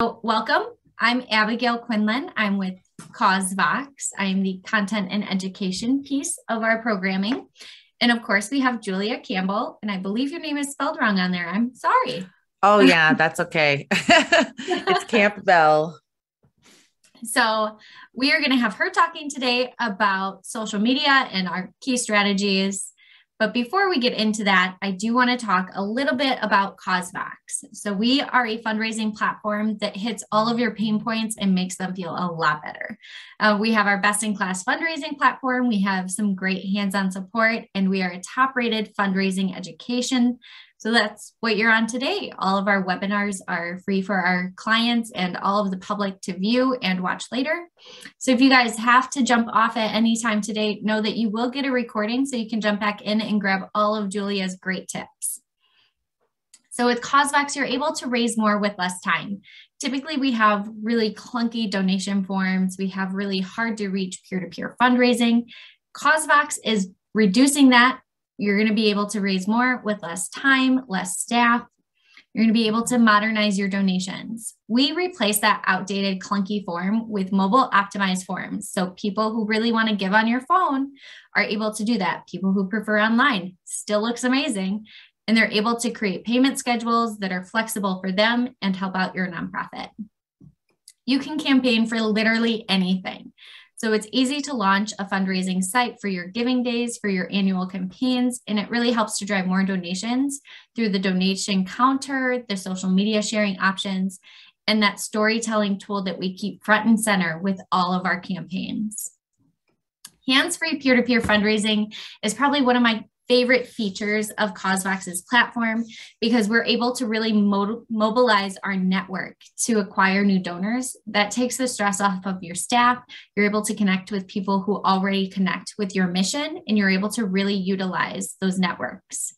Welcome. I'm Abigail Quinlan. I'm with CauseVox. I'm the content and education piece of our programming. And of course, we have Julia Campbell, and I believe your name is spelled wrong on there. I'm sorry. Oh, yeah, that's okay. It's Campbell. So we are going to have her talking today about social media and our key strategies. But before we get into that, I do want to talk a little bit about CauseVox. So we are a fundraising platform that hits all of your pain points and makes them feel a lot better. We have our best-in-class fundraising platform. We have some great hands-on support, and we are a top-rated fundraising education. So that's what you're on today. All of our webinars are free for our clients and all of the public to view and watch later. So if you guys have to jump off at any time today, know that you will get a recording so you can jump back in and grab all of Julia's great tips. So with CauseVox, you're able to raise more with less time. Typically, we have really clunky donation forms. We have really hard to reach peer-to-peer fundraising. CauseVox is reducing that. You're going to be able to raise more with less time, less staff. You're going to be able to modernize your donations. We replace that outdated, clunky form with mobile optimized forms. So people who really want to give on your phone are able to do that. People who prefer online still looks amazing. And they're able to create payment schedules that are flexible for them and help out your nonprofit. You can campaign for literally anything. So it's easy to launch a fundraising site for your giving days, for your annual campaigns, and it really helps to drive more donations through the donation counter, the social media sharing options, and that storytelling tool that we keep front and center with all of our campaigns. Hands-free peer-to-peer fundraising is probably one of my favorite features of CauseVox's platform because we're able to really mobilize our network to acquire new donors. That takes the stress off of your staff. You're able to connect with people who already connect with your mission, and you're able to really utilize those networks.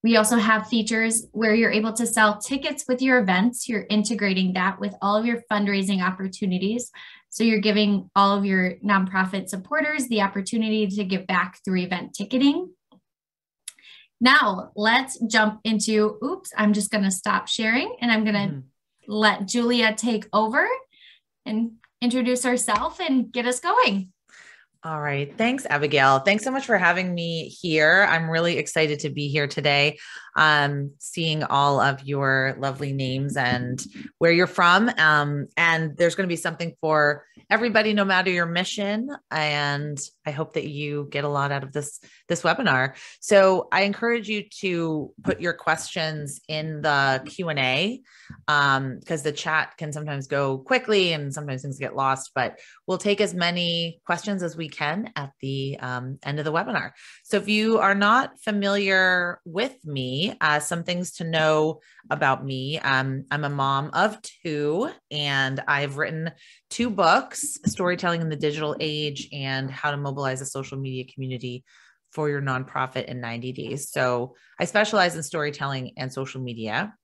We also have features where you're able to sell tickets with your events. You're integrating that with all of your fundraising opportunities. So you're giving all of your nonprofit supporters the opportunity to give back through event ticketing. Now let's jump into, I'm just going to stop sharing and I'm going to let Julia take over and introduce herself and get us going. All right. Thanks, Abigail. Thanks so much for having me here. I'm really excited to be here today, seeing all of your lovely names and where you're from. And there's going to be something for everybody, no matter your mission. And I hope that you get a lot out of this webinar. So I encourage you to put your questions in the Q&A because the chat can sometimes go quickly and sometimes things get lost, but we'll take as many questions as we can at the end of the webinar. So if you are not familiar with me, some things to know about me. I'm a mom of two, and I've written 2 books, Storytelling in the Digital Age and How to Mobilize a Social Media Community for Your Nonprofit in 90 Days. So I specialize in storytelling and social media.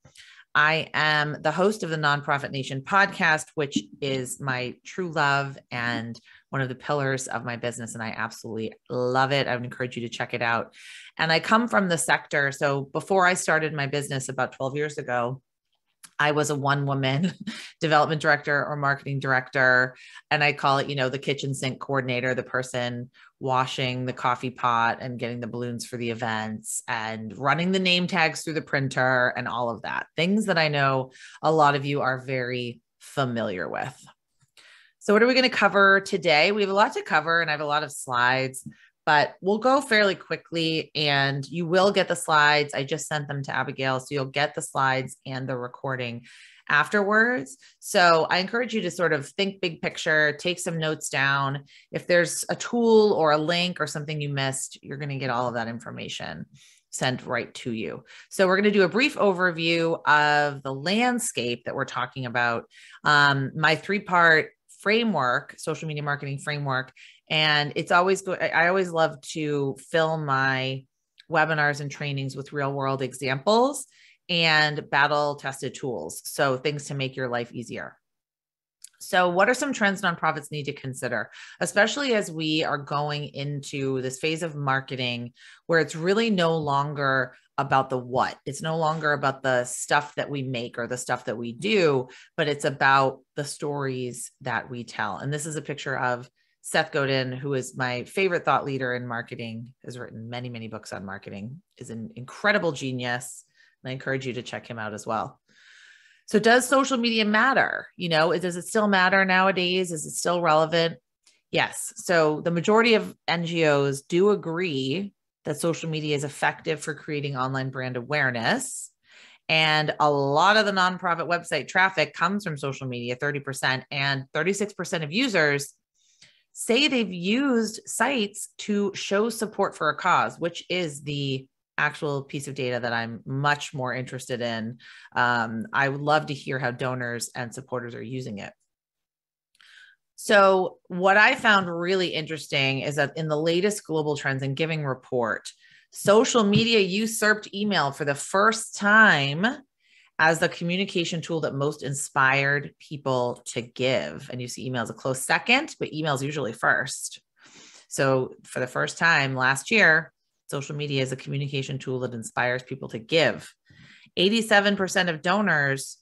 I am the host of the Nonprofit Nation podcast, which is my true love and one of the pillars of my business. And I absolutely love it. I would encourage you to check it out. And I come from the sector. So before I started my business about 12 years ago, I was a one-woman development director or marketing director. And I call it, the kitchen sink coordinator, the person washing the coffee pot and getting the balloons for the events and running the name tags through the printer and all of that. Things that I know a lot of you are very familiar with. So what are we going to cover today? We have a lot to cover and I have a lot of slides, but we'll go fairly quickly and you will get the slides. I just sent them to Abigail, so you'll get the slides and the recording afterwards. So I encourage you to sort of think big picture, take some notes down. If there's a tool or a link or something you missed, you're going to get all of that information sent right to you. So we're going to do a brief overview of the landscape that we're talking about. My 3-part framework, social media marketing framework. And it's always good. I always love to fill my webinars and trainings with real world examples and battle tested tools. So things to make your life easier. So what are some trends nonprofits need to consider, especially as we are going into this phase of marketing where it's really no longer about the what. It's no longer about the stuff that we make or the stuff that we do, but it's about the stories that we tell. And this is a picture of Seth Godin, who is my favorite thought leader in marketing, has written many, many books on marketing, is an incredible genius. And I encourage you to check him out as well. So does social media matter? Does it still matter nowadays? Is it still relevant? Yes. So the majority of NGOs do agree that social media is effective for creating online brand awareness. And a lot of the nonprofit website traffic comes from social media, 30%, and 36% of users say they've used sites to show support for a cause, which is the actual piece of data that I'm much more interested in. I would love to hear how donors and supporters are using it. So what I found really interesting is that in the latest Global Trends in Giving report, social media usurped email for the first time as the communication tool that most inspired people to give. And you see email as a close second, but email is usually first. So for the first time last year, social media is a communication tool that inspires people to give. 87% of donors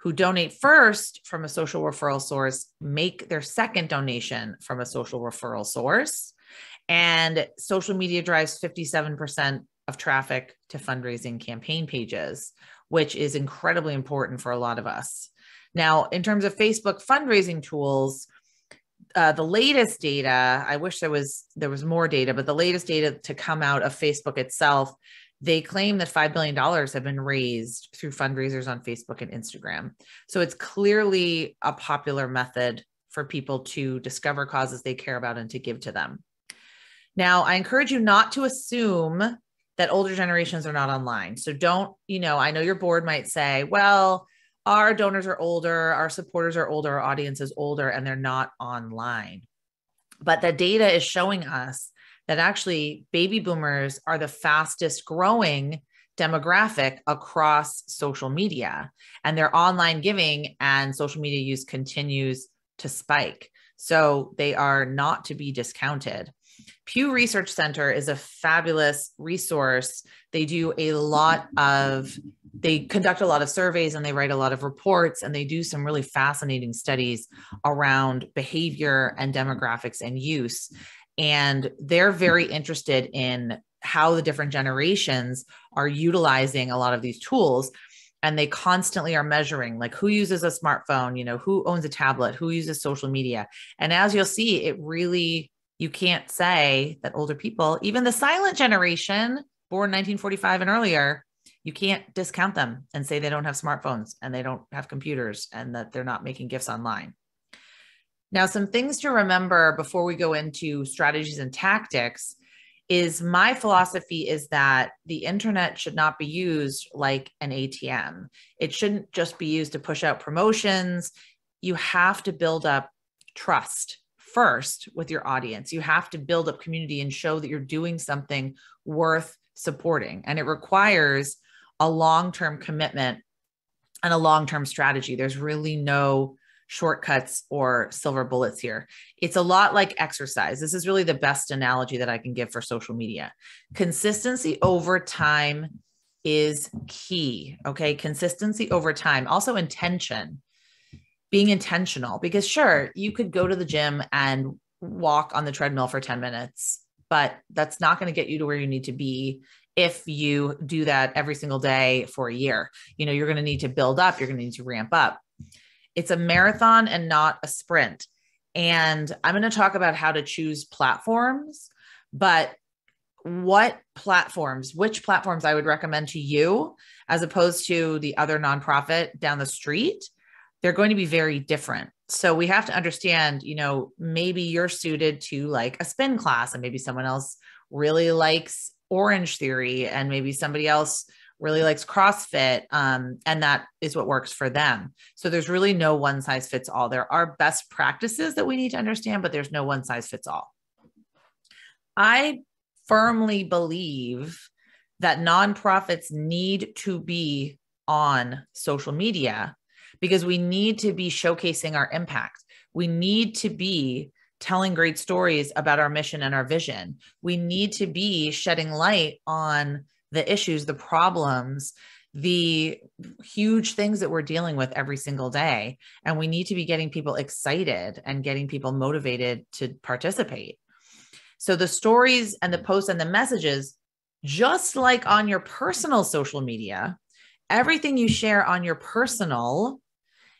who donate first from a social referral source make their second donation from a social referral source. And social media drives 57% of traffic to fundraising campaign pages, which is incredibly important for a lot of us. Now, in terms of Facebook fundraising tools, the latest data, I wish there was more data, but the latest data to come out of Facebook itself, they claim that $5 billion have been raised through fundraisers on Facebook and Instagram. So it's clearly a popular method for people to discover causes they care about and to give to them. Now, I encourage you not to assume that older generations are not online. So don't, I know your board might say, well, our donors are older, our supporters are older, our audience is older, and they're not online. But the data is showing us that actually baby boomers are the fastest growing demographic across social media, and their online giving and social media use continues to spike. So they are not to be discounted. Pew Research Center is a fabulous resource. They conduct a lot of surveys and they write a lot of reports, and they do some really fascinating studies around behavior and demographics and use. And they're very interested in how the different generations are utilizing a lot of these tools. And they constantly are measuring, like, who uses a smartphone, who owns a tablet, who uses social media. And as you'll see, you can't say that older people, even the silent generation born 1945 and earlier, you can't discount them and say they don't have smartphones and they don't have computers and that they're not making gifts online. Now, some things to remember before we go into strategies and tactics is my philosophy is that the internet should not be used like an ATM. It shouldn't just be used to push out promotions. You have to build up trust first with your audience. You have to build up community and show that you're doing something worth supporting. And it requires a long-term commitment and a long-term strategy. There's really no shortcuts or silver bullets here. It's a lot like exercise. This is really the best analogy that I can give for social media. Consistency over time is key. Okay. Consistency over time. Also intention, being intentional, because sure, you could go to the gym and walk on the treadmill for 10 minutes, but that's not going to get you to where you need to be. If you do that every single day for a year, you're going to need to build up, you're going to need to ramp up. It's a marathon and not a sprint. And I'm going to talk about how to choose platforms, but which platforms I would recommend to you as opposed to the other nonprofit down the street, they're going to be very different. So we have to understand, maybe you're suited to like a spin class and maybe someone else really likes Orange Theory and maybe somebody else really likes CrossFit. And that is what works for them. So there's really no one size fits all. There are best practices that we need to understand, but there's no one size fits all. I firmly believe that nonprofits need to be on social media because we need to be showcasing our impact. We need to be telling great stories about our mission and our vision. We need to be shedding light on the issues, the problems, the huge things that we're dealing with every single day. And we need to be getting people excited and getting people motivated to participate. So the stories and the posts and the messages, just like on your personal social media, everything you share on your personal,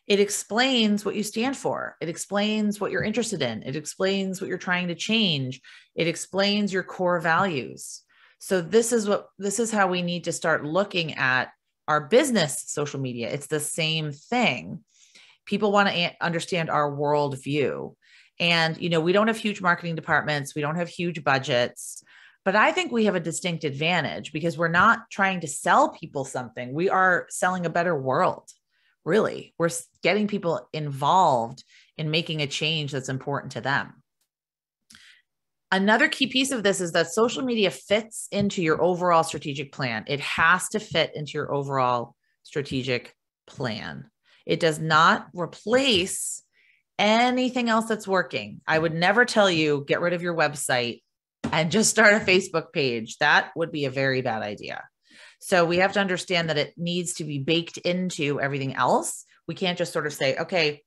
it explains what you stand for. It explains what you're interested in. It explains what you're trying to change. It explains your core values. So this is how we need to start looking at our business social media. It's the same thing. People want to understand our worldview. And, we don't have huge marketing departments. We don't have huge budgets, but I think we have a distinct advantage because we're not trying to sell people something. We are selling a better world. Really, we're getting people involved in making a change that's important to them. Another key piece of this is that social media fits into your overall strategic plan. It has to fit into your overall strategic plan. It does not replace anything else that's working. I would never tell you, get rid of your website and just start a Facebook page. That would be a very bad idea. So we have to understand that it needs to be baked into everything else. We can't just sort of say, okay,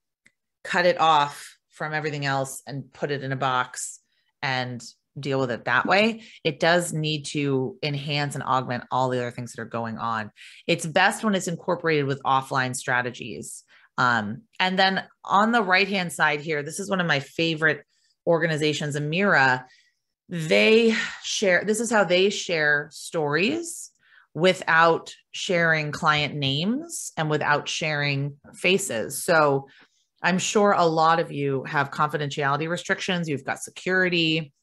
cut it off from everything else and put it in a box and deal with it that way. It does need to enhance and augment all the other things that are going on. It's best when it's incorporated with offline strategies. And then on the right-hand side here, this is one of my favorite organizations, Amira. This is how they share stories without sharing client names and without sharing faces. So I'm sure a lot of you have confidentiality restrictions. You've got security.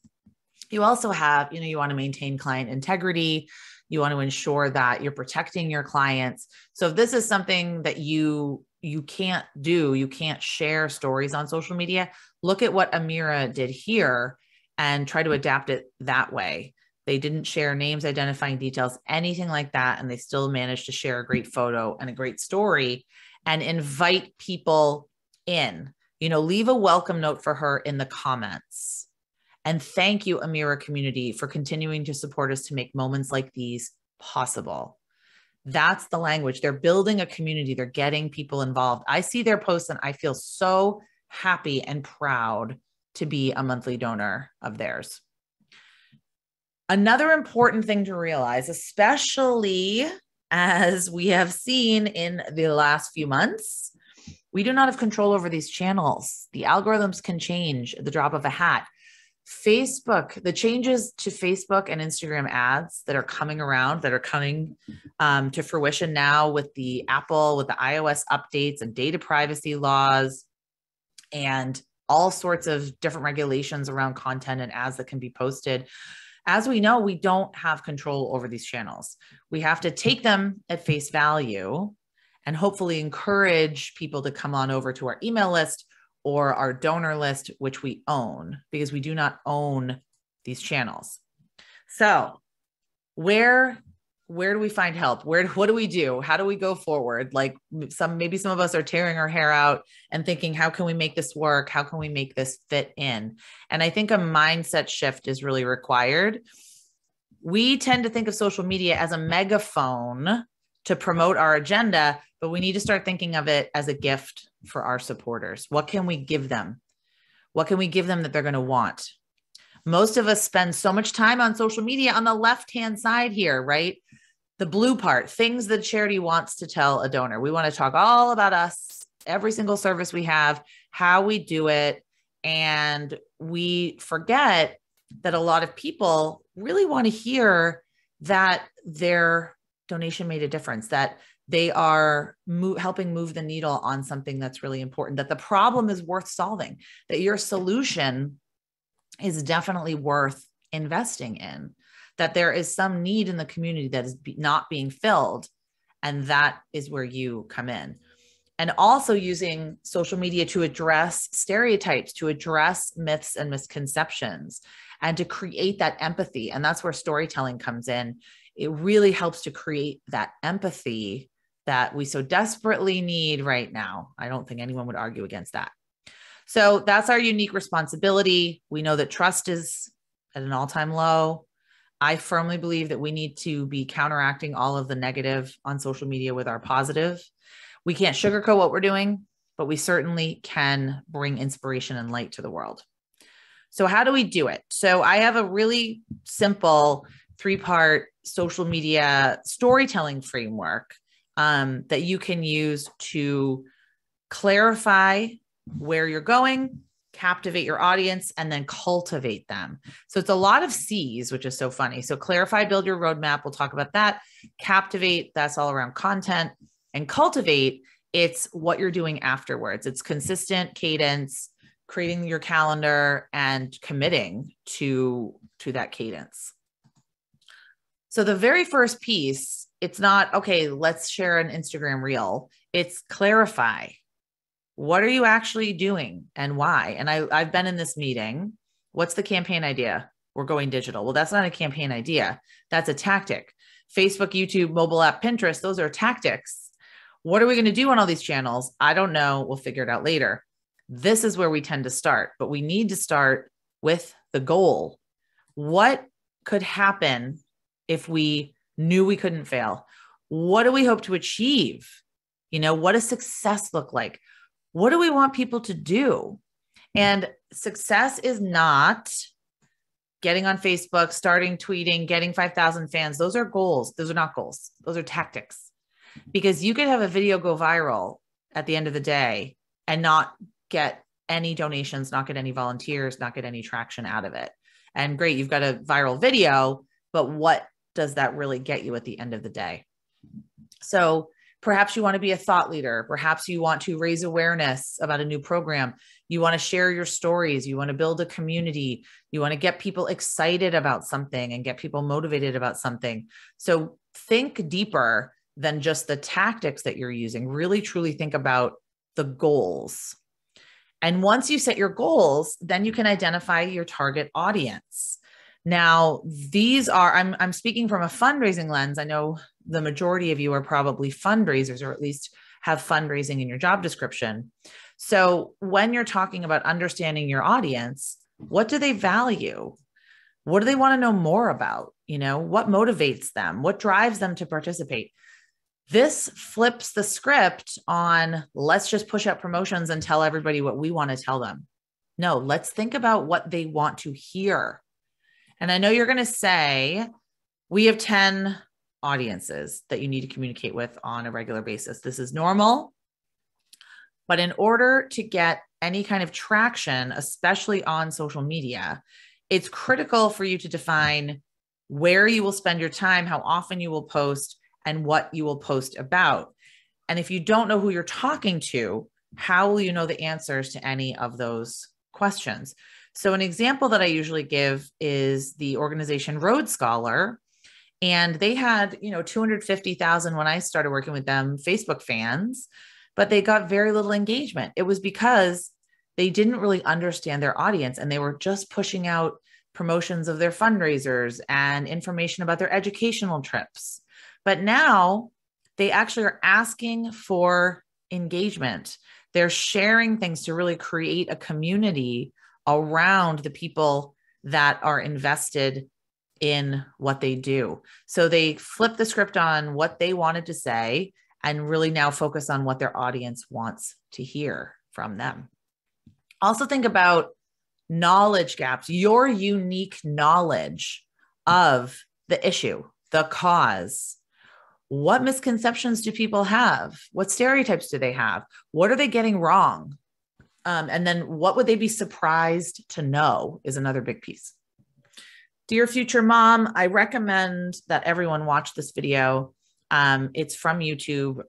You also have, you want to maintain client integrity. You want to ensure that you're protecting your clients. So if this is something that you can't do, you can't share stories on social media, look at what Amira did here and try to adapt it that way. They didn't share names, identifying details, anything like that. And they still managed to share a great photo and a great story and invite people in. Leave a welcome note for her in the comments. And thank you, Amira community, for continuing to support us to make moments like these possible. That's the language. They're building a community. They're getting people involved. I see their posts and I feel so happy and proud to be a monthly donor of theirs. Another important thing to realize, especially as we have seen in the last few months, we do not have control over these channels. The algorithms can change at the drop of a hat. Facebook, the changes to Facebook and Instagram ads that are coming around, that are coming to fruition now with the iOS updates and data privacy laws and all sorts of different regulations around content and ads that can be posted. As we know, we don't have control over these channels. We have to take them at face value and hopefully encourage people to come on over to our email list or our donor list, which we own, because we do not own these channels. So where do we find help? What do we do? How do we go forward? Like maybe some of us are tearing our hair out and thinking, how can we make this work? How can we make this fit in? And I think a mindset shift is really required. We tend to think of social media as a megaphone to promote our agenda, but we need to start thinking of it as a gift for our supporters. What can we give them? What can we give them that they're going to want? Most of us spend so much time on social media on the left-hand side here, right? The blue part, things that charity wants to tell a donor. We want to talk all about us, every single service we have, how we do it. And we forget that a lot of people really want to hear that their donation made a difference, that they are helping move the needle on something that's really important, that the problem is worth solving, that your solution is definitely worth investing in, that there is some need in the community that is not being filled. And that is where you come in. And also using social media to address stereotypes, to address myths and misconceptions, and to create that empathy. And that's where storytelling comes in. It really helps to create that empathy that we so desperately need right now. I don't think anyone would argue against that. So that's our unique responsibility. We know that trust is at an all-time low. I firmly believe that we need to be counteracting all of the negative on social media with our positive. We can't sugarcoat what we're doing, but we certainly can bring inspiration and light to the world. So how do we do it? So I have a really simple 3-part social media storytelling framework that you can use to clarify where you're going, captivate your audience, and then cultivate them. So it's a lot of C's, which is so funny. So clarify, build your roadmap. We'll talk about that. Captivate, that's all around content. And cultivate, it's what you're doing afterwards. It's consistent cadence, creating your calendar, and committing to that cadence. So the very first piece, it's not, okay, let's share an Instagram reel. It's clarify. What are you actually doing and why? And I've been in this meeting. What's the campaign idea? We're going digital. Well, that's not a campaign idea. That's a tactic. Facebook, YouTube, mobile app, Pinterest, those are tactics. What are we going to do on all these channels? I don't know. We'll figure it out later. This is where we tend to start, but we need to start with the goal. What could happen if we knew we couldn't fail? What do we hope to achieve? What does success look like? What do we want people to do? And success is not getting on Facebook, starting tweeting, getting 5,000 fans. Those are goals. Those are not goals. Those are tactics. Because you could have a video go viral at the end of the day and not get any donations, not get any volunteers, not get any traction out of it. And great, you've got a viral video, but what does that really get you at the end of the day? So perhaps you want to be a thought leader. Perhaps you want to raise awareness about a new program. You want to share your stories. You want to build a community. You want to get people excited about something and get people motivated about something. So think deeper than just the tactics that you're using. Really, truly think about the goals. And once you set your goals, then you can identify your target audience. Now, these are, I'm speaking from a fundraising lens. I know the majority of you are probably fundraisers, or at least have fundraising in your job description. So when you're talking about understanding your audience, what do they value? What do they want to know more about? What motivates them? What drives them to participate? This flips the script on, let's just push out promotions and tell everybody what we want to tell them. No, let's think about what they want to hear. And I know you're going to say, we have 10 audiences that you need to communicate with on a regular basis. This is normal. But in order to get any kind of traction, especially on social media, it's critical for you to define where you will spend your time, how often you will post, and what you will post about. And if you don't know who you're talking to, how will you know the answers to any of those questions? So an example that I usually give is the organization Road Scholar. And they had, 250,000 when I started working with them, Facebook fans, but they got very little engagement. It was because they didn't really understand their audience, and they were just pushing out promotions of their fundraisers and information about their educational trips. But now they actually are asking for engagement. They're sharing things to really create a community around the people that are invested in what they do. So they flip the script on what they wanted to say and really now focus on what their audience wants to hear from them. Also think about knowledge gaps, your unique knowledge of the issue, the cause. What misconceptions do people have? What stereotypes do they have? What are they getting wrong? And then what would they be surprised to know is another big piece. Dear future mom, I recommend that everyone watch this video. It's from YouTube.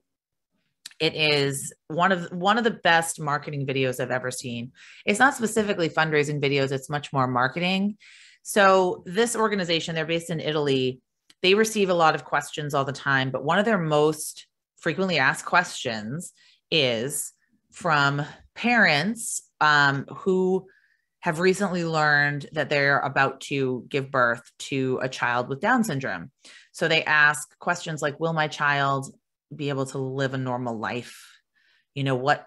It is one of the best marketing videos I've ever seen. It's not specifically fundraising videos. It's much more marketing. So this organization, they're based in Italy. They receive a lot of questions all the time, but one of their most frequently asked questions is from parents who have recently learned that they're about to give birth to a child with Down syndrome. So they ask questions like, will my child be able to live a normal life?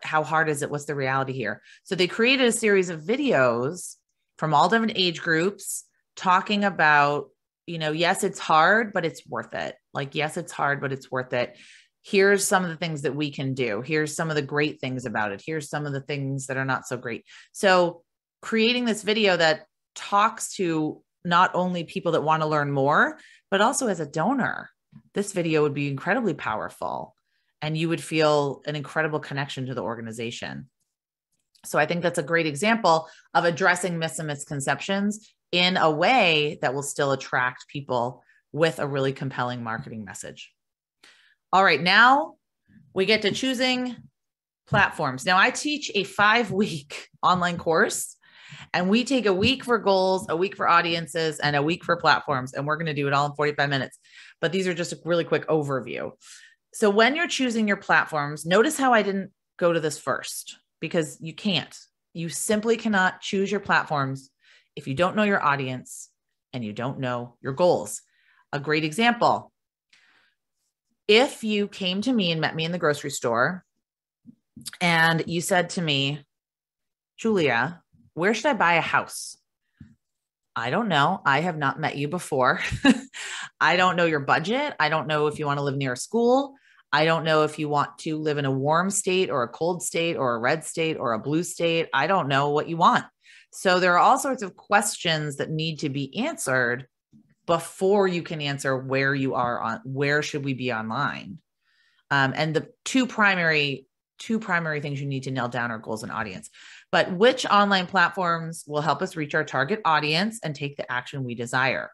How hard is it? What's the reality here? So they created a series of videos from all different age groups talking about yes, it's hard, but it's worth it. Like, yes, it's hard, but it's worth it. Here's some of the things that we can do. Here's some of the great things about it. Here's some of the things that are not so great. So creating this video that talks to not only people that want to learn more, but also as a donor, this video would be incredibly powerful and you would feel an incredible connection to the organization. So I think that's a great example of addressing myths and misconceptions in a way that will still attract people with a really compelling marketing message. All right, now we get to choosing platforms. Now I teach a 5-week online course, and we take a week for goals, a week for audiences, and a week for platforms. And we're going to do it all in 45 minutes. But these are just a really quick overview. So when you're choosing your platforms, notice how I didn't go to this first, because you can't. You simply cannot choose your platforms if you don't know your audience and you don't know your goals. A great example. If you came to me and met me in the grocery store and you said to me, Julia, where should I buy a house? I don't know. I have not met you before. I don't know your budget. I don't know if you want to live near a school. I don't know if you want to live in a warm state or a cold state or a red state or a blue state. I don't know what you want. So there are all sorts of questions that need to be answered before you can answer where you are on, where should we be online. And the two primary things you need to nail down are goals and audience. But which online platforms will help us reach our target audience and take the action we desire?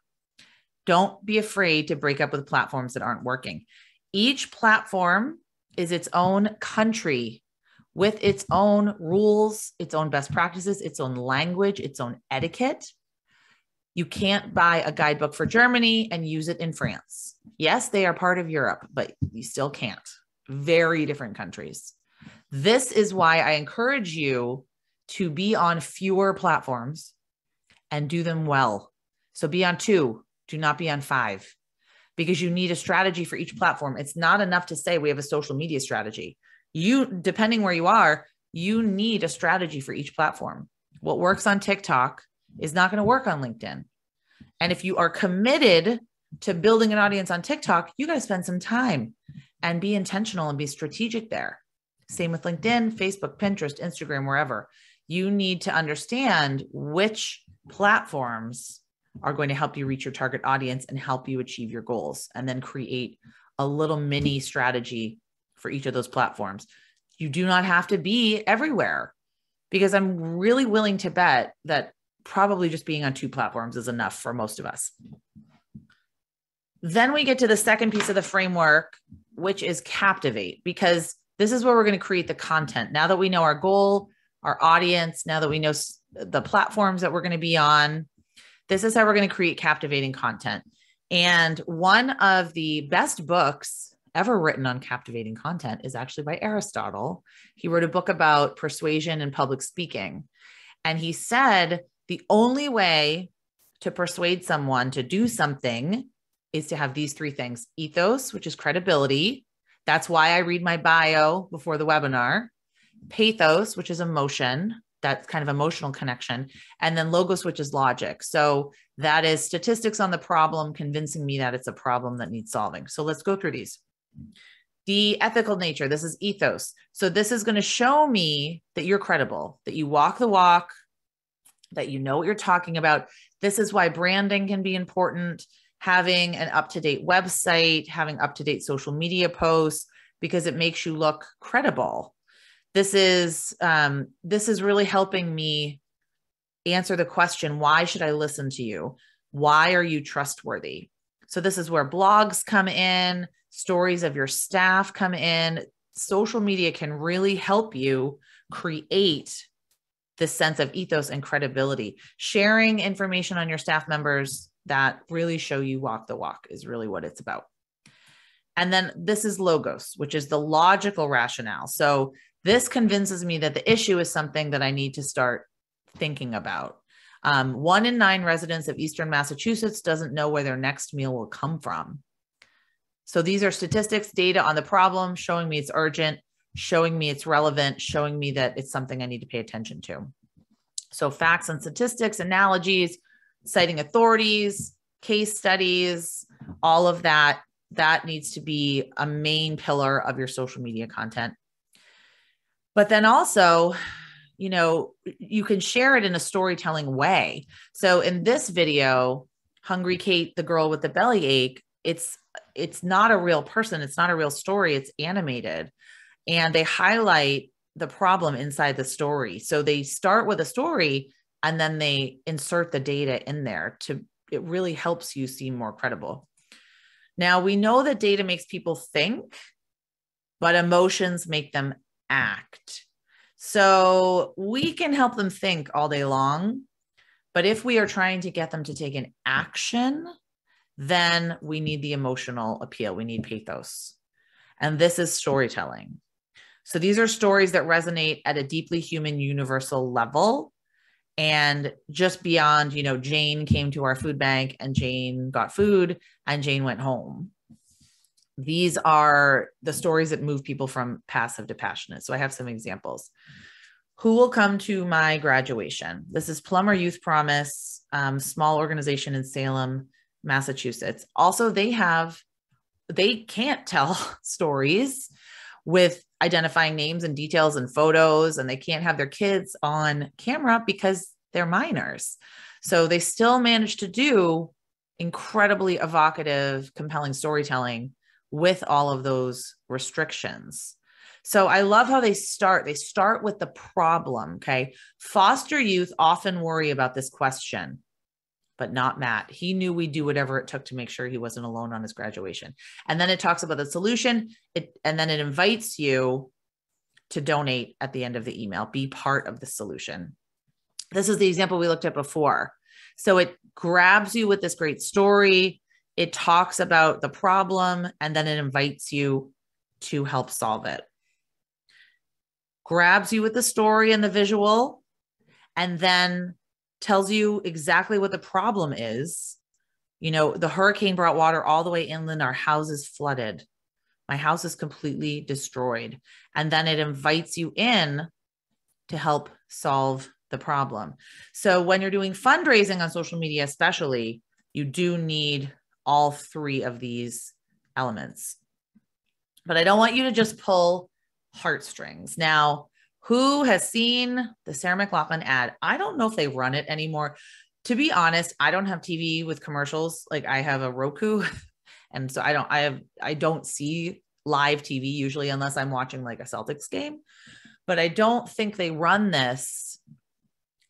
Don't be afraid to break up with platforms that aren't working. Each platform is its own country with its own rules, its own best practices, its own language, its own etiquette. You can't buy a guidebook for Germany and use it in France. Yes, they are part of Europe, but you still can't. Very different countries. This is why I encourage you to be on fewer platforms and do them well. So be on 2, do not be on 5, because you need a strategy for each platform. It's not enough to say we have a social media strategy. Depending where you are, you need a strategy for each platform. What works on TikTok is not going to work on LinkedIn. And if you are committed to building an audience on TikTok, you got to spend some time and be intentional and be strategic there. Same with LinkedIn, Facebook, Pinterest, Instagram, wherever. You need to understand which platforms are going to help you reach your target audience and help you achieve your goals, and then create a little mini strategy for each of those platforms. You do not have to be everywhere, because I'm really willing to bet that probably just being on 2 platforms is enough for most of us. Then we get to the second piece of the framework, which is Captivate, because this is where we're going to create the content. Now that we know our goal, our audience, now that we know the platforms that we're going to be on, this is how we're going to create captivating content. And one of the best books ever written on captivating content is actually by Aristotle. He wrote a book about persuasion and public speaking. And he said, the only way to persuade someone to do something is to have these 3 things: ethos, which is credibility. That's why I read my bio before the webinar. Pathos, which is emotion. That's kind of emotional connection. And then logos, which is logic. So that is statistics on the problem, convincing me that it's a problem that needs solving. So let's go through these. The ethical nature, this is ethos. So this is going to show me that you're credible, that you walk the walk, that you know what you're talking about. This is why branding can be important, having an up-to-date website, having up-to-date social media posts, because it makes you look credible. This is really helping me answer the question, why should I listen to you? Why are you trustworthy? So this is where blogs come in, stories of your staff come in. Social media can really help you create this sense of ethos and credibility. Sharing information on your staff members that really show you walk the walk is really what it's about. And then this is logos, which is the logical rationale. So this convinces me that the issue is something that I need to start thinking about. 1 in 9 residents of Eastern Massachusetts doesn't know where their next meal will come from. So these are statistics, data on the problem, showing me it's urgent, showing me it's relevant, showing me that it's something I need to pay attention to. So facts and statistics, analogies, citing authorities, case studies, all of that, that needs to be a main pillar of your social media content. But then also, you know, you can share it in a storytelling way. So in this video, Hungry Kate, the girl with the bellyache, it's not a real person. It's not a real story. It's animated. And they highlight the problem inside the story. So they start with a story and then they insert the data in there it really helps you seem more credible. Now we know that data makes people think, but emotions make them act. So we can help them think all day long, but if we are trying to get them to take an action, then we need the emotional appeal. We need pathos. And this is storytelling. So these are stories that resonate at a deeply human, universal level. And just beyond, you know, Jane came to our food bank and Jane got food and Jane went home. These are the stories that move people from passive to passionate. So I have some examples. Who will come to my graduation? This is Plummer Youth Promise, small organization in Salem, Massachusetts. Also, they can't tell stories with identifying names and details and photos, and they can't have their kids on camera because they're minors. So they still manage to do incredibly evocative, compelling storytelling with all of those restrictions. So I love how they start. They start with the problem. Okay. Foster youth often worry about this question, but not Matt. He knew we'd do whatever it took to make sure he wasn't alone on his graduation. And then it talks about the solution. And then it invites you to donate at the end of the email, be part of the solution. This is the example we looked at before. So it grabs you with this great story. It talks about the problem, and then it invites you to help solve it. Grabs you with the story and the visual, and then tells you exactly what the problem is. You know, the hurricane brought water all the way inland. Our house is flooded. My house is completely destroyed. And then it invites you in to help solve the problem. So when you're doing fundraising on social media, especially, you do need all three of these elements. But I don't want you to just pull heartstrings. Now, who has seen the Sarah McLachlan ad? I don't know if they run it anymore. To be honest, I don't have TV with commercials. Like I have a Roku. And so I don't see live TV usually unless I'm watching like a Celtics game, but I don't think they run this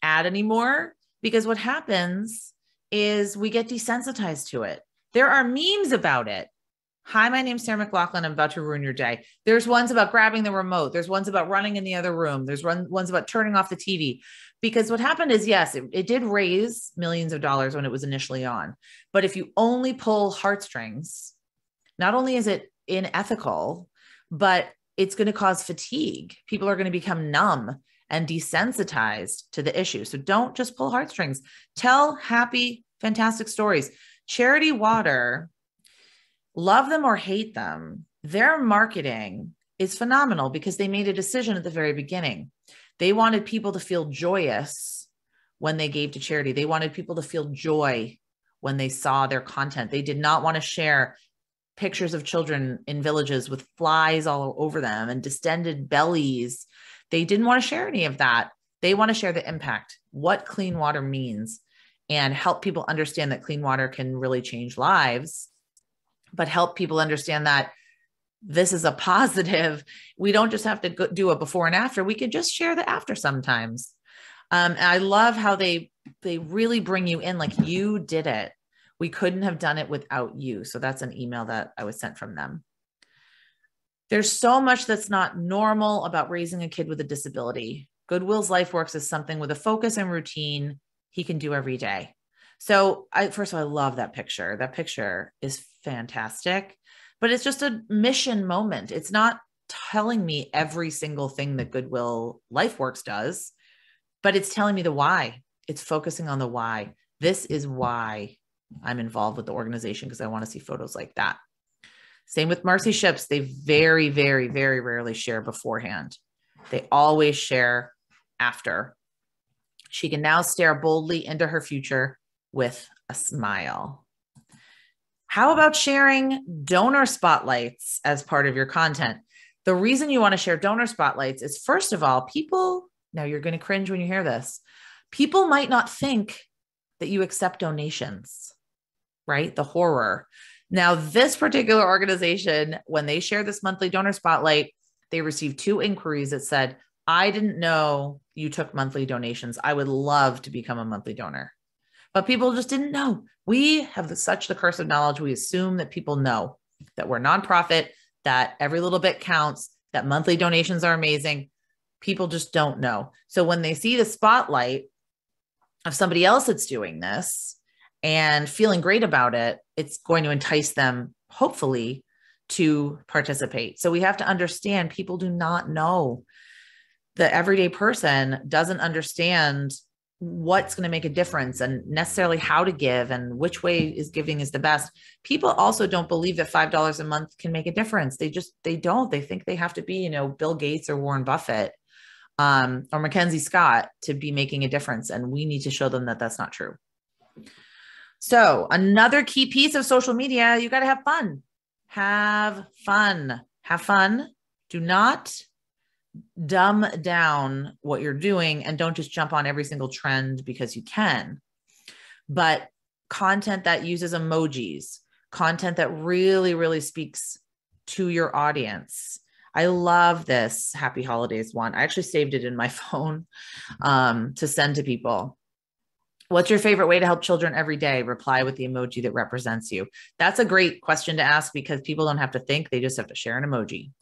ad anymore, because what happens is we get desensitized to it. There are memes about it. Hi, my name's Sarah McLachlan. I'm about to ruin your day. There's ones about grabbing the remote. There's ones about running in the other room. There's ones about turning off the TV. Because what happened is, yes, it did raise millions of dollars when it was initially on. But if you only pull heartstrings, not only is it unethical, but it's going to cause fatigue. People are going to become numb and desensitized to the issue. So don't just pull heartstrings. Tell happy, fantastic stories. Charity Water, love them or hate them, their marketing is phenomenal because they made a decision at the very beginning. They wanted people to feel joyous when they gave to charity. They wanted people to feel joy when they saw their content. They did not want to share pictures of children in villages with flies all over them and distended bellies. They didn't want to share any of that. They want to share the impact, what clean water means, and help people understand that clean water can really change lives, but help people understand that this is a positive. We don't just have to do a before and after. We could just share the after sometimes. And I love how they really bring you in, like you did it. We couldn't have done it without you. So that's an email that I was sent from them. There's so much that's not normal about raising a kid with a disability. Goodwill's LifeWorks is something with a focus and routine he can do every day. So first of all, I love that picture. That picture is fantastic, but it's just a mission moment. It's not telling me every single thing that Goodwill LifeWorks does, but it's telling me the why. It's focusing on the why. This is why I'm involved with the organization, because I want to see photos like that. Same with Marcy Ships. They very, very, very rarely share beforehand. They always share after. She can now stare boldly into her future with a smile. How about sharing donor spotlights as part of your content? The reason you want to share donor spotlights is, first of all, now you're going to cringe when you hear this, people might not think that you accept donations, right? The horror. Now, this particular organization, when they share this monthly donor spotlight, they received 2 inquiries that said, I didn't know you took monthly donations. I would love to become a monthly donor. But people just didn't know. We have such the curse of knowledge. We assume that people know that we're nonprofit, that every little bit counts, that monthly donations are amazing. People just don't know. So when they see the spotlight of somebody else that's doing this and feeling great about it, it's going to entice them, hopefully, to participate. So we have to understand people do not know. The everyday person doesn't understand what's going to make a difference and necessarily how to give and which way is giving is the best. People also don't believe that $5 a month can make a difference. They don't. They think they have to be, Bill Gates or Warren Buffett or Mackenzie Scott to be making a difference. And we need to show them that that's not true. So another key piece of social media, you got to have fun. Have fun. Have fun. Do not dumb down what you're doing, and don't just jump on every single trend because you can. But content that uses emojis, content that really, really speaks to your audience. I love this Happy Holidays one. I actually saved it in my phone to send to people. What's your favorite way to help children every day? Reply with the emoji that represents you. That's a great question to ask because people don't have to think. They just have to share an emoji.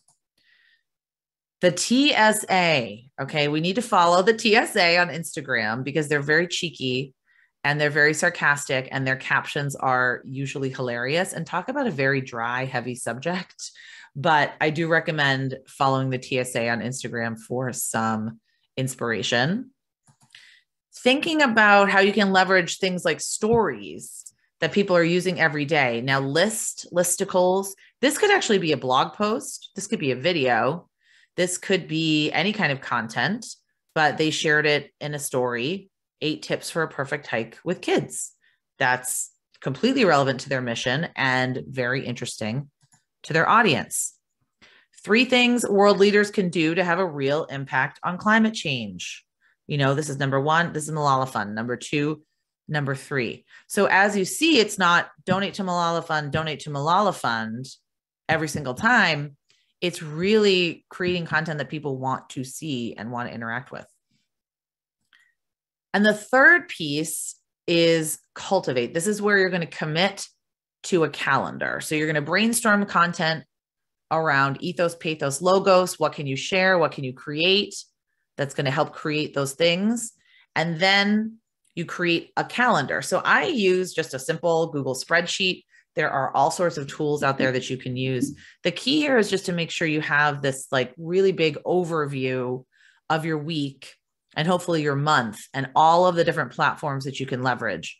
The TSA, okay, we need to follow the TSA on Instagram because they're very cheeky and they're very sarcastic and their captions are usually hilarious and talk about a very dry, heavy subject. But I do recommend following the TSA on Instagram for some inspiration. Thinking about how you can leverage things like stories that people are using every day. Now, listicles, this could actually be a blog post. This could be a video. This could be any kind of content, but they shared it in a story, 8 tips for a perfect hike with kids. That's completely relevant to their mission and very interesting to their audience. 3 things world leaders can do to have a real impact on climate change. This is number 1. This is Malala Fund. Number 2, number 3. So as you see, it's not donate to Malala Fund, donate to Malala Fund every single time. It's really creating content that people want to see and want to interact with. And the third piece is Cultivate. This is where you're going to commit to a calendar. So you're going to brainstorm content around ethos, pathos, logos. What can you share? What can you create? That's going to help create those things. And then you create a calendar. So I use just a simple Google spreadsheet. There are all sorts of tools out there that you can use. The key here is just to make sure you have this really big overview of your week and hopefully your month and all of the different platforms that you can leverage.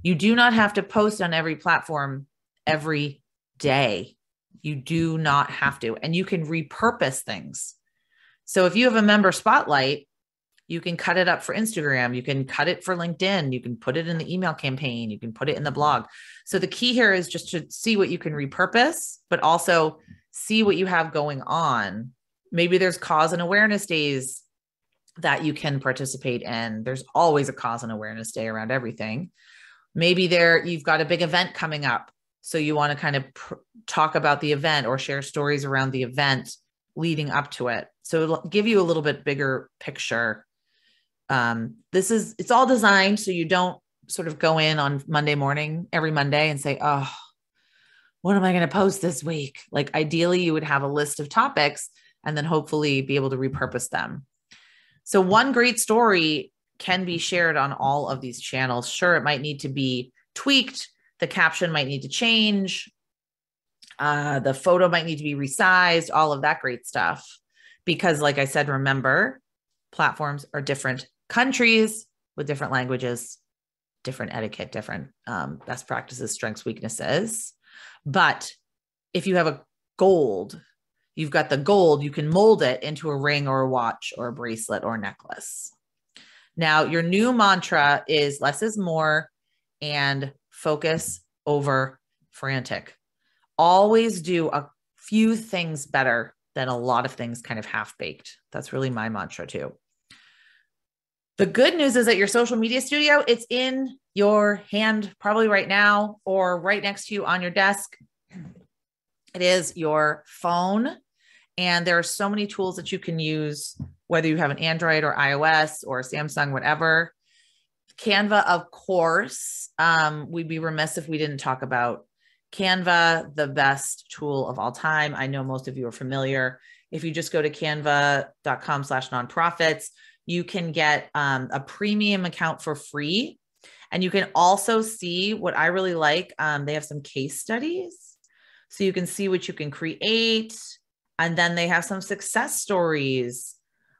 You do not have to post on every platform every day. You do not have to, and you can repurpose things. So if you have a member spotlight, you can cut it up for Instagram. You can cut it for LinkedIn. You can put it in the email campaign. You can put it in the blog. So the key here is just to see what you can repurpose, but also see what you have going on. Maybe there's cause and awareness days that you can participate in. There's always a cause and awareness day around everything. Maybe you've got a big event coming up. So you want to kind of talk about the event or share stories around the event leading up to it. So it'll give you a little bit bigger picture. It's all designed so you don't sort of go in on Monday morning, every Monday, and say, oh, what am I going to post this week? Ideally, you would have a list of topics and then hopefully be able to repurpose them. So one great story can be shared on all of these channels. Sure, it might need to be tweaked. The caption might need to change. The photo might need to be resized, all of that great stuff. Because like I said, remember, platforms are different countries with different languages, different etiquette, different best practices, strengths, weaknesses. But if you have you've got the gold, you can mold it into a ring or a watch or a bracelet or a necklace. Now, your new mantra is less is more and focus over frantic. Always do a few things better than a lot of things kind of half-baked. That's really my mantra too. The good news is that your social media studio, it's in your hand probably right now or right next to you on your desk. It is your phone. And there are so many tools that you can use, whether you have an Android or iOS or Samsung, whatever. Canva, of course. We'd be remiss if we didn't talk about Canva, the best tool of all time. I know most of you are familiar. If you just go to canva.com/nonprofits, you can get a premium account for free. And you can also see what I really like. They have some case studies. So you can see what you can create. And then they have some success stories,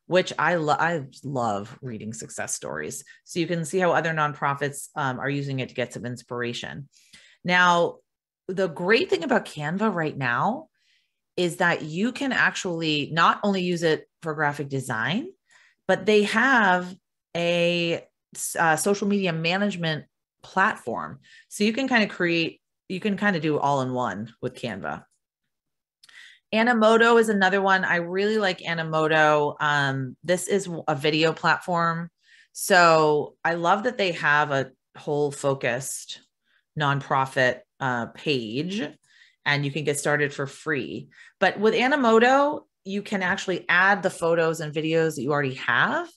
which I love reading success stories. So you can see how other nonprofits are using it to get some inspiration. Now, the great thing about Canva right now is that you can actually not only use it for graphic design, but they have a social media management platform. So you can kind of do all in one with Canva. Animoto is another one. I really like Animoto. This is a video platform. So I love that they have a whole focused nonprofit page, and you can get started for free. But with Animoto, you can actually add the photos and videos that you already have,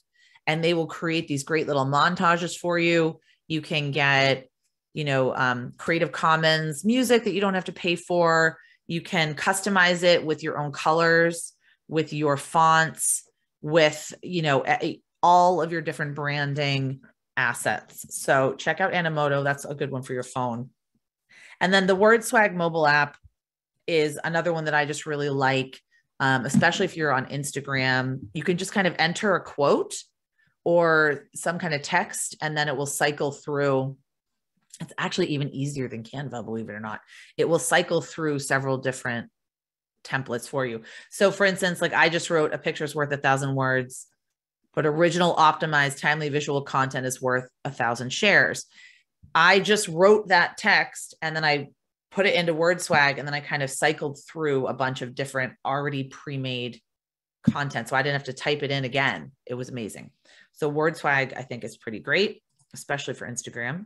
and they will create these great little montages for you. You can get, Creative Commons music that you don't have to pay for. You can customize it with your own colors, with your fonts, with, all of your different branding assets. So check out Animoto. That's a good one for your phone. And then the WordSwag mobile app is another one that I just really like, especially if you're on Instagram. You can just kind of enter a quote or some kind of text, and then it will cycle through. It's actually even easier than Canva, believe it or not. It will cycle through several different templates for you. So for instance, like I just wrote, a picture's worth 1,000 words, but original optimized timely visual content is worth 1,000 shares. I just wrote that text and then I put it into WordSwag, and then I kind of cycled through a bunch of different already pre-made content. So I didn't have to type it in again. It was amazing. So WordSwag, I think, is pretty great, especially for Instagram.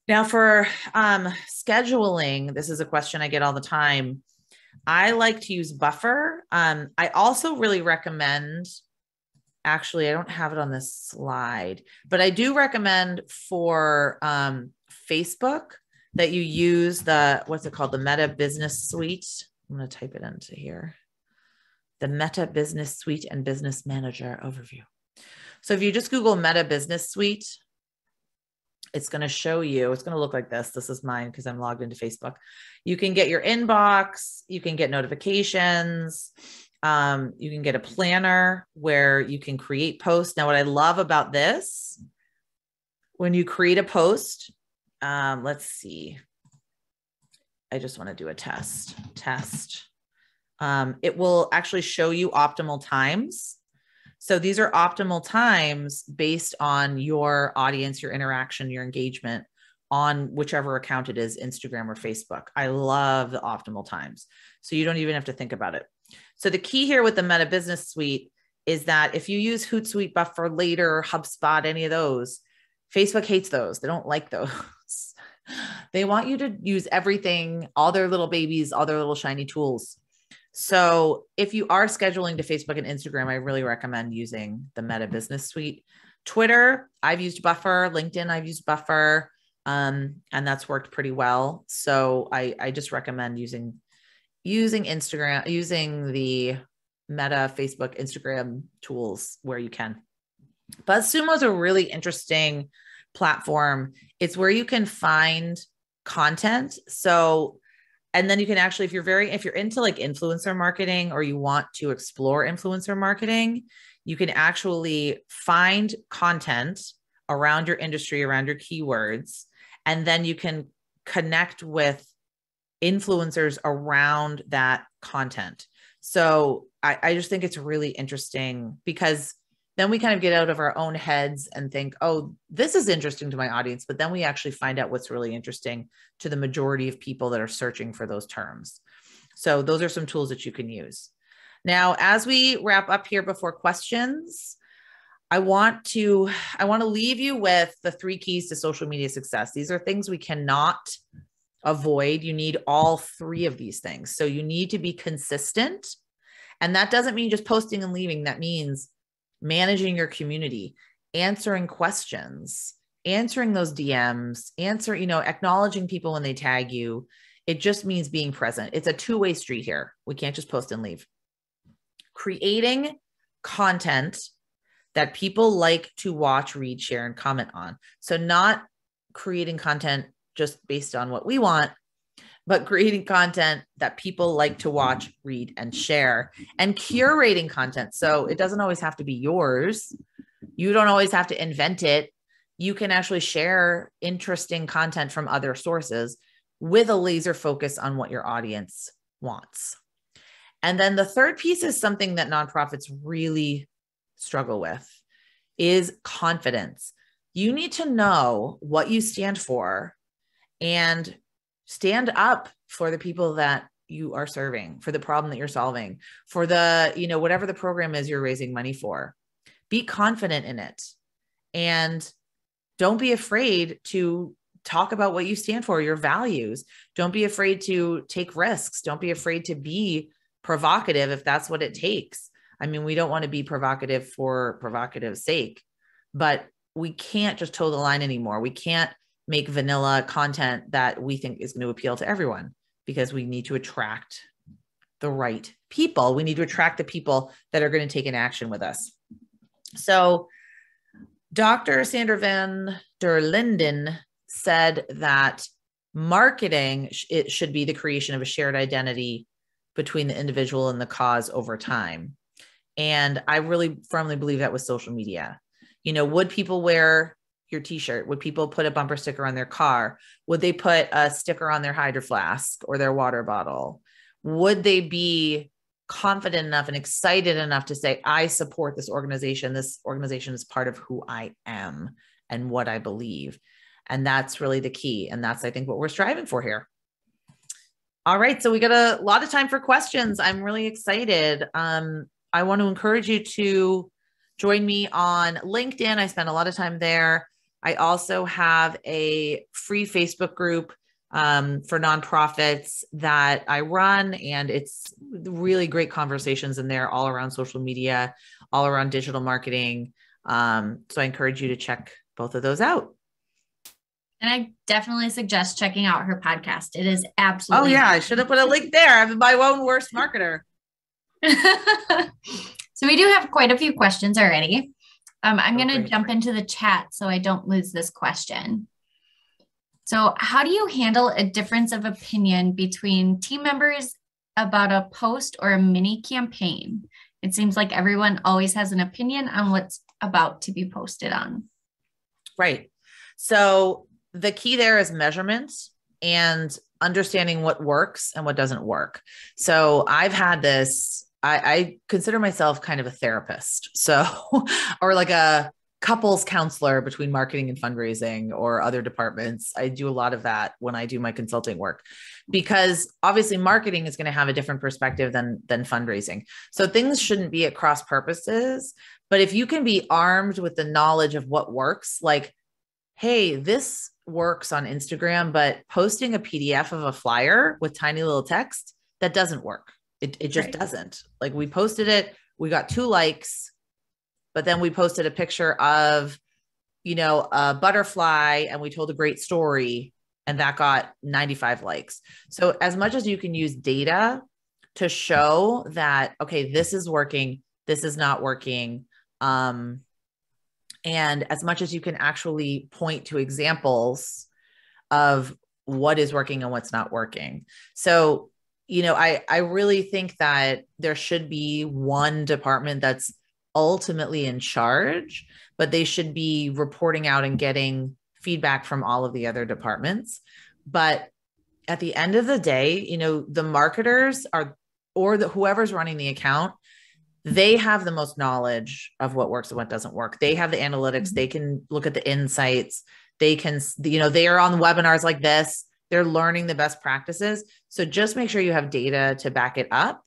Now for scheduling, this is a question I get all the time. I like to use Buffer. I also really recommend, actually, I don't have it on this slide, but I do recommend for Facebook that you use what's it called? The Meta Business Suite. I'm going to type it into here. The Meta Business Suite and Business Manager Overview. So if you just Google Meta Business Suite, it's going to show you, it's going to look like this. This is mine because I'm logged into Facebook. You can get your inbox, you can get notifications, you can get a planner where you can create posts. Now, what I love about this, when you create a post, let's see. I just want to do a test. It will actually show you optimal times. So these are optimal times based on your audience, your interaction, your engagement on whichever account it is, Instagram or Facebook. I love the optimal times. So you don't even have to think about it. So the key here with the Meta Business Suite is that if you use Hootsuite, Buffer, Later, HubSpot, any of those, Facebook hates those. They don't like those. They want you to use everything, all their little babies, all their little shiny tools. So if you are scheduling to Facebook and Instagram, I really recommend using the Meta Business Suite. Twitter, I've used Buffer. LinkedIn, I've used Buffer, and that's worked pretty well. So I just recommend using Instagram, using the Meta, Facebook, Instagram tools where you can. BuzzSumo is a really interesting platform. It's where you can find content. So, and then you can actually, if you're into like influencer marketing or you want to explore influencer marketing, you can actually find content around your industry, around your keywords, and then you can connect with influencers around that content. So I just think it's really interesting because then we kind of get out of our own heads and think, oh, this is interesting to my audience. But then we actually find out what's really interesting to the majority of people that are searching for those terms. So those are some tools that you can use. Now, as we wrap up here before questions, I want to leave you with the 3 keys to social media success. These are things we cannot avoid. You need all 3 of these things. So you need to be consistent. And that doesn't mean just posting and leaving. That means managing your community, answering questions, answering those DMs, acknowledging people when they tag you. It just means being present. It's a 2-way street here. We can't just post and leave. Creating content that people like to watch, read, share, and comment on. So not creating content just based on what we want, but creating content that people like to watch, read, and share, and curating content. So it doesn't always have to be yours. You don't always have to invent it. You can actually share interesting content from other sources with a laser focus on what your audience wants. And then the third piece is something that nonprofits really struggle with, is confidence. You need to know what you stand for and stand up for the people that you are serving, for the problem that you're solving, for the, whatever the program is you're raising money for. Be confident in it. And don't be afraid to talk about what you stand for, your values. Don't be afraid to take risks. Don't be afraid to be provocative if that's what it takes. I mean, we don't want to be provocative for provocative's sake, but we can't just toe the line anymore. We can't make vanilla content that we think is going to appeal to everyone, because we need to attract the right people. We need to attract the people that are going to take an action with us. So Dr. Sandra van der Linden said that marketing, it should be the creation of a shared identity between the individual and the cause over time. And I really firmly believe that with social media. Would people wear your t-shirt? Would people put a bumper sticker on their car? Would they put a sticker on their hydro flask or their water bottle? Would they be confident enough and excited enough to say, I support this organization. This organization is part of who I am and what I believe. And that's really the key. And that's, I think, what we're striving for here. All right. So we got a lot of time for questions. I'm really excited. I want to encourage you to join me on LinkedIn. I spend a lot of time there. I also have a free Facebook group for nonprofits that I run, and it's really great conversations in there all around social media, all around digital marketing. So I encourage you to check both of those out. And I definitely suggest checking out her podcast. It is absolutely. Oh yeah, I should have put a link there. I'm my own worst marketer. So we do have quite a few questions already. I'm going to jump into the chat so I don't lose this question. So how do you handle a difference of opinion between team members about a post or a mini campaign? It seems like everyone always has an opinion on what's about to be posted on. Right. So the key there is measurements and understanding what works and what doesn't work. So I've had this, I consider myself kind of a therapist. So, or like a couples counselor between marketing and fundraising or other departments. I do a lot of that when I do my consulting work, because obviously marketing is going to have a different perspective than fundraising. So things shouldn't be at cross purposes, but if you can be armed with the knowledge of what works, like, hey, this works on Instagram, but posting a PDF of a flyer with tiny little text, that doesn't work. It just doesn't. Like, we posted it, we got 2 likes, but then we posted a picture of, a butterfly, and we told a great story, and that got 95 likes. So as much as you can use data to show that, okay, this is working, this is not working. And as much as you can actually point to examples of what is working and what's not working. So, I really think that there should be one department that's ultimately in charge, but they should be reporting out and getting feedback from all of the other departments. But at the end of the day, the marketers are, or whoever's running the account, they have the most knowledge of what works and what doesn't work. They have the analytics. They can look at the insights. They can, they are on webinars like this. They're learning the best practices. So just make sure you have data to back it up.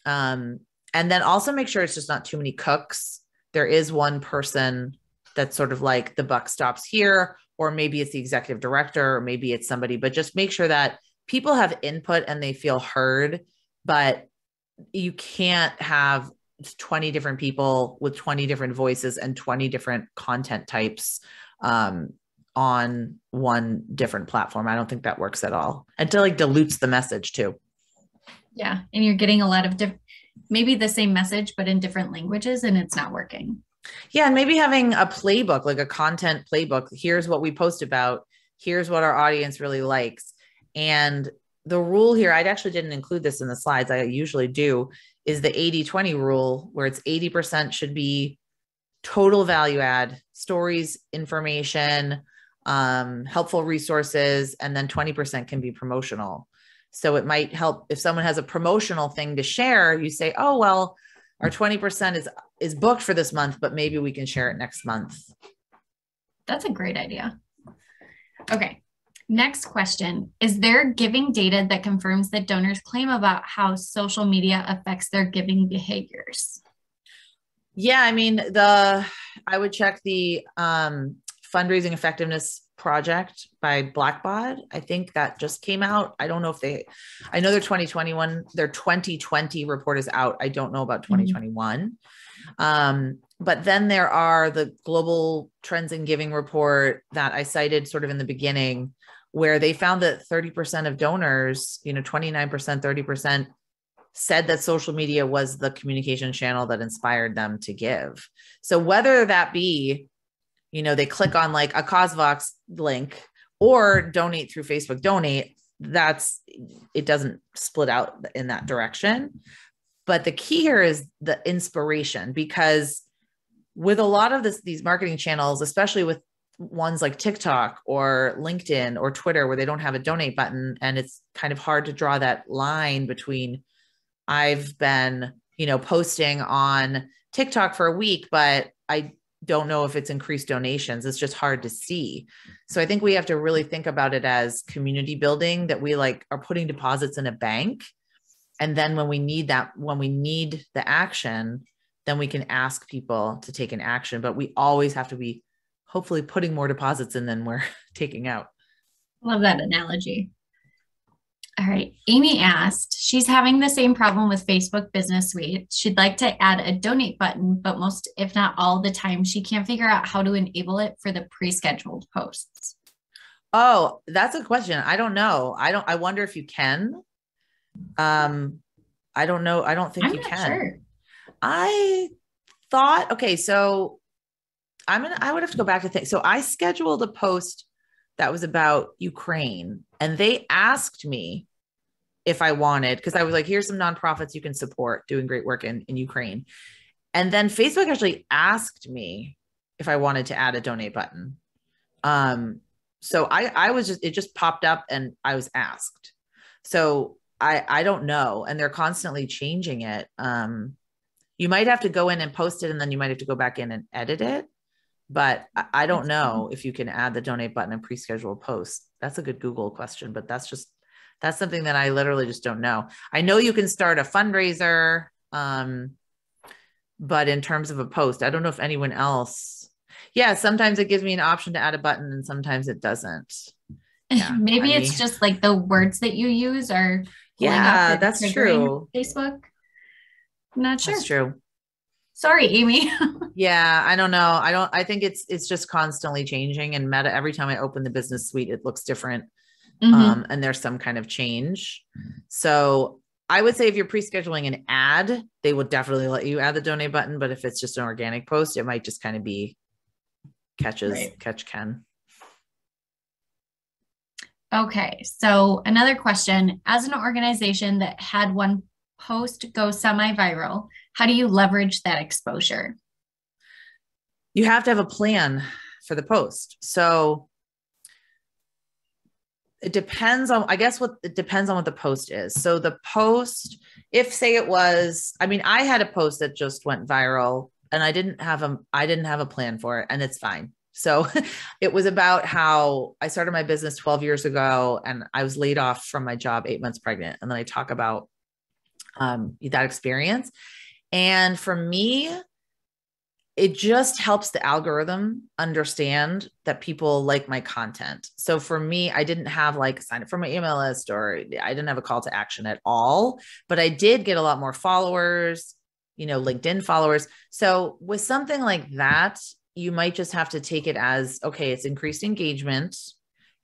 And then also make sure it's just not too many cooks. There is one person that's sort of like the buck stops here, or maybe it's the executive director, or maybe it's somebody, but just make sure that people have input and they feel heard. But you can't have 20 different people with 20 different voices and 20 different content types on one different platform. I don't think that works at all. It like dilutes the message too. Yeah. And you're getting a lot of maybe the same message, but in different languages, and it's not working. Yeah. And maybe having a playbook, like a content playbook. Here's what we post about. Here's what our audience really likes. And the rule here, I actually didn't include this in the slides. I usually do, is the 80-20 rule, where it's 80% should be total value add, stories, information, helpful resources, and then 20% can be promotional. So it might help if someone has a promotional thing to share, you say, oh, well, our 20% is booked for this month, but maybe we can share it next month. That's a great idea. Okay. Next question. Is there giving data that confirms that donors claim about how social media affects their giving behaviors? Yeah, I mean, I would check the fundraising effectiveness project by Blackbaud. I think that just came out. I don't know if I know their 2020 report is out. I don't know about 2021. But then there are the global trends in giving report that I cited sort of in the beginning, where they found that 30% of donors, 29%, 30% said that social media was the communication channel that inspired them to give. So whether that be, they click on like a CauseVox link or donate through Facebook Donate, it doesn't split out in that direction. But the key here is the inspiration, because with a lot of these marketing channels, especially with ones like TikTok or LinkedIn or Twitter, where they don't have a donate button, and it's kind of hard to draw that line between I've been, posting on TikTok for a week, but I don't know if it's increased donations. It's just hard to see. So I think we have to really think about it as community building, that we are putting deposits in a bank. And then when we need the action, then we can ask people to take an action, but we always have to be hopefully putting more deposits in than we're taking out. Love that analogy. All right. Amy asked, she's having the same problem with Facebook Business Suite. She'd like to add a donate button, but most, if not all the time, she can't figure out how to enable it for the pre-scheduled posts. Oh, that's a question. I don't know. I wonder if you can. I don't know. I don't think you can. Sure. I thought, okay, so I would have to go back to think. So I scheduled a post that was about Ukraine, and they asked me if I wanted, because I was like, here's some nonprofits you can support doing great work in Ukraine. And then Facebook actually asked me if I wanted to add a donate button. So it just popped up and I was asked. So I don't know. And they're constantly changing it. You might have to go in and post it, and then you might have to go back in and edit it. But I don't know if you can add the donate button and pre-schedule posts. That's a good Google question, but that's something that I literally just don't know. I know you can start a fundraiser, but in terms of a post, I don't know if anyone else. Yeah, sometimes it gives me an option to add a button, and sometimes it doesn't. Yeah, maybe it's just like the words that you use are. Yeah, that's true. Facebook. I'm not sure. That's true. Sorry, Amy. Yeah, I don't know. I think it's just constantly changing, and Meta, every time I open the business suite, it looks different. Mm-hmm. And there's some kind of change. So I would say if you're pre-scheduling an ad, they would definitely let you add the donate button. But if it's just an organic post, it might just kind of be catch can. Okay. So another question, as an organization that had one post go semi-viral, how do you leverage that exposure? You have to have a plan for the post. So it depends on what the post is. So the post if say it was, I mean, I had a post that just went viral and I didn't have a plan for it, and it's fine. So it was about how I started my business 12 years ago and I was laid off from my job 8 months pregnant. And then I talk about that experience. And for me, it just helps the algorithm understand that people like my content. So for me, I didn't have like sign up for my email list, or I didn't have a call to action at all, but I did get a lot more followers, LinkedIn followers. So with something like that, you might just have to take it as, okay, it's increased engagement.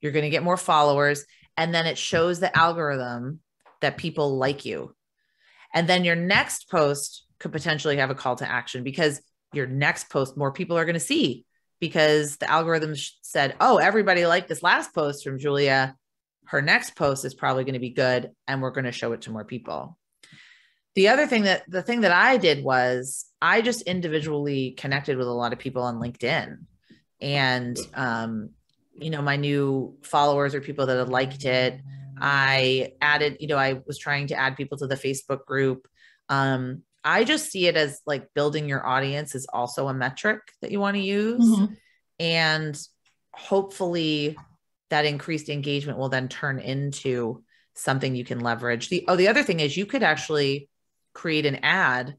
You're going to get more followers. And then it shows the algorithm that people like you. And then your next post could potentially have a call to action, because your next post, more people are going to see, because the algorithm said, oh, everybody liked this last post from Julia. Her next post is probably going to be good, and we're going to show it to more people. The thing that I did was I just individually connected with a lot of people on LinkedIn, and, my new followers or people that had liked it. I added, I was trying to add people to the Facebook group. I just see it as like building your audience is also a metric that you want to use. Mm-hmm. And hopefully that increased engagement will then turn into something you can leverage. The other thing is you could actually create an ad,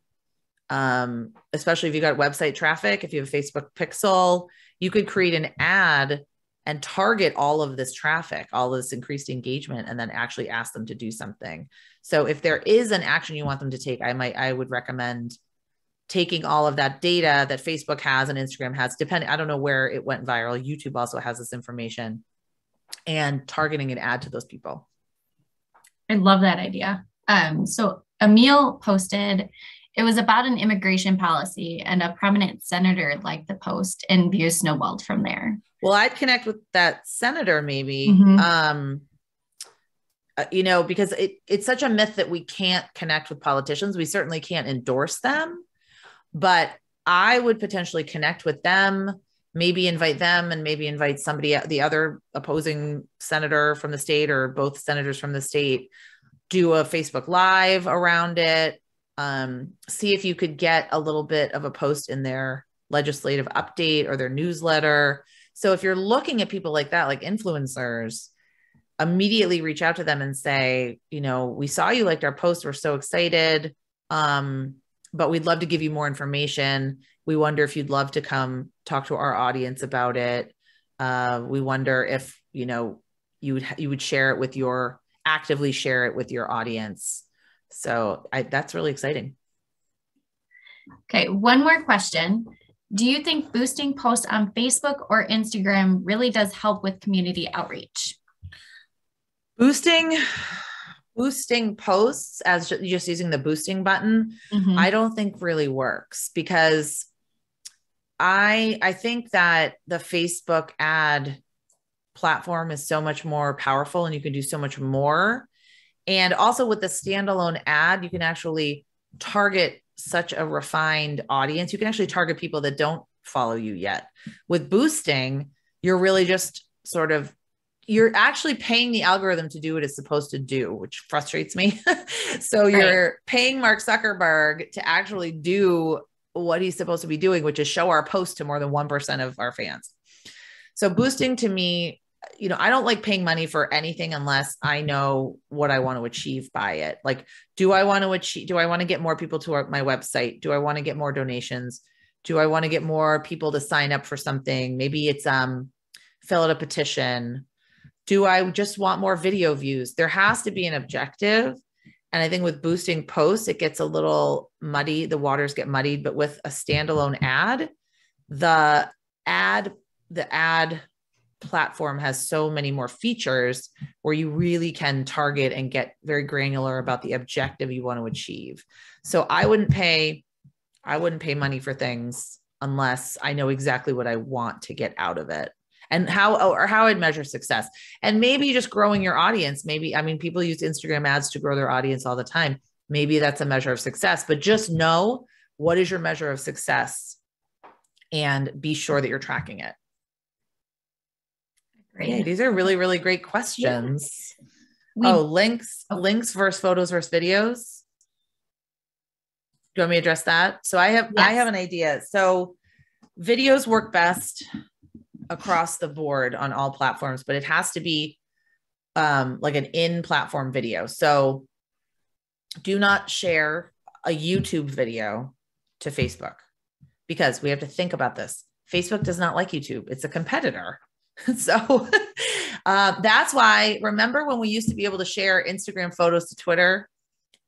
especially if you got website traffic. If you have a Facebook pixel, you could create an ad and target all of this traffic, all this increased engagement, and then actually ask them to do something. So if there is an action you want them to take, I would recommend taking all of that data that Facebook has and Instagram has, I don't know where it went viral. YouTube also has this information, and targeting an ad to those people. I love that idea. So Emil posted, it was about an immigration policy, and a prominent senator liked the post, and views snowballed from there. Well, I'd connect with that senator maybe, mm-hmm. Because it's such a myth that we can't connect with politicians. We certainly can't endorse them, but I would potentially connect with them, maybe invite them, and maybe invite somebody, the other opposing senator from the state, or both senators from the state, do a Facebook Live around it. See if you could get a little bit of a post in their legislative update or their newsletter. So if you're looking at people like that, like influencers, immediately reach out to them and say, we saw you liked our post. We're so excited. But we'd love to give you more information. We wonder if you'd love to come talk to our audience about it. We wonder if, you would share it actively share it with your audience. So that's really exciting. Okay. One more question. Do you think boosting posts on Facebook or Instagram really does help with community outreach? Boosting posts as just using the boosting button, mm-hmm. I don't think really works, because I think that the Facebook ad platform is so much more powerful, and you can do so much more. And also with the standalone ad, you can actually target such a refined audience. You can actually target people that don't follow you yet. With boosting, you're really just you're actually paying the algorithm to do what it's supposed to do, which frustrates me. So you're paying Mark Zuckerberg to actually do what he's supposed to be doing, which is show our post to more than 1% of our fans. So boosting, to me, I don't like paying money for anything unless I know what I want to achieve by it. Like, do I want to get more people to my website? Do I want to get more donations? Do I want to get more people to sign up for something? Maybe it's fill out a petition. Do I just want more video views? There has to be an objective. And I think with boosting posts, it gets a little muddy. The waters get muddied, but with a standalone ad, the ad platform has so many more features where you really can target and get very granular about the objective you want to achieve. So I wouldn't pay money for things unless I know exactly what I want to get out of it, and how I'd measure success. And maybe just growing your audience. People use Instagram ads to grow their audience all the time. Maybe that's a measure of success, but just know what is your measure of success and be sure that you're tracking it. Great. Yeah, these are really, really great questions. Yeah. Links versus photos versus videos. you want me to address that? So I have an idea. So videos work best across the board on all platforms, but it has to be like an in-platform video. So do not share a YouTube video to Facebook, because we have to think about this. Facebook does not like YouTube. It's a competitor. So that's why, remember when we used to be able to share Instagram photos to Twitter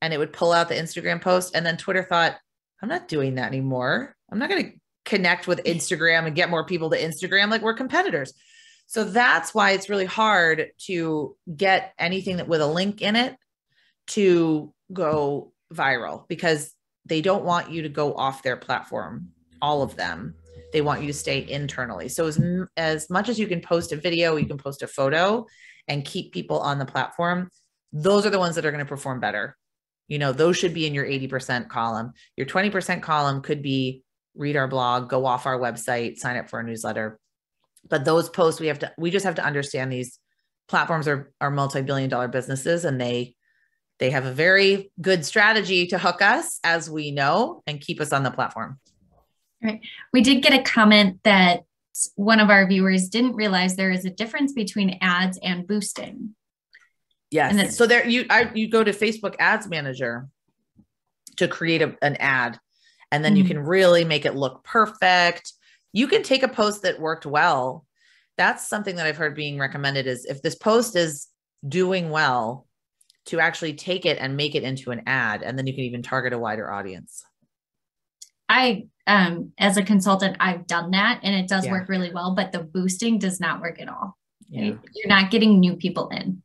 and it would pull out the Instagram post, and then Twitter thought, I'm not doing that anymore. I'm not going to connect with Instagram and get more people to Instagram. Like, we're competitors. So that's why it's really hard to get anything that with a link in it to go viral, because they don't want you to go off their platform, all of them. They want you to stay internally. So as much as you can post a video, you can post a photo and keep people on the platform. Those are the ones that are going to perform better. You know, those should be in your 80% column. Your 20% column could be read our blog, go off our website, sign up for a newsletter. But those posts, we just have to understand these platforms are multi-billion-dollar businesses, and they have a very good strategy to hook us, as we know, and keep us on the platform. Right. We did get a comment that one of our viewers didn't realize there is a difference between ads and boosting. Yes. And so there, you go to Facebook Ads Manager to create an ad, and then you can really make it look perfect. You can take a post that worked well. That's something that I've heard being recommended, is if this post is doing well, to actually take it and make it into an ad, and then you can even target a wider audience. As a consultant, I've done that, and it does work really well, but the boosting does not work at all. Yeah. You're not getting new people in.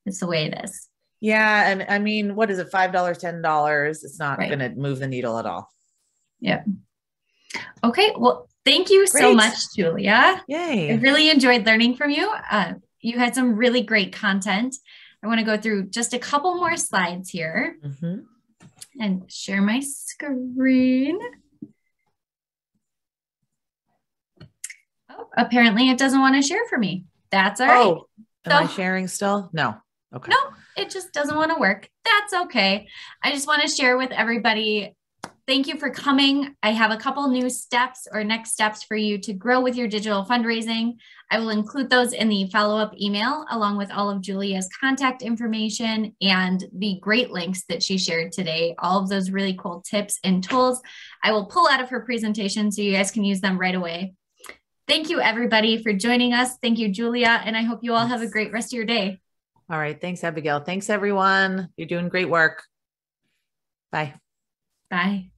It's the way it is. Yeah. And I mean, what is it? $5, $10. It's not going to move the needle at all. Yeah. Okay. Well, thank you so much, Julia. Yay. I really enjoyed learning from you. You had some really great content. I want to go through just a couple more slides here and share my screen. Oh, apparently it doesn't want to share for me. That's all right. Am I sharing still? No. Okay. No, it just doesn't want to work. That's okay. I just want to share with everybody. Thank you for coming. I have a couple new steps or next steps for you to grow with your digital fundraising. I will include those in the follow-up email, along with all of Julia's contact information and the great links that she shared today. All of those really cool tips and tools I will pull out of her presentation so you guys can use them right away. Thank you, everybody, for joining us. Thank you, Julia, and I hope you all have a great rest of your day. All right. Thanks, Abigail. Thanks, everyone. You're doing great work. Bye. Bye.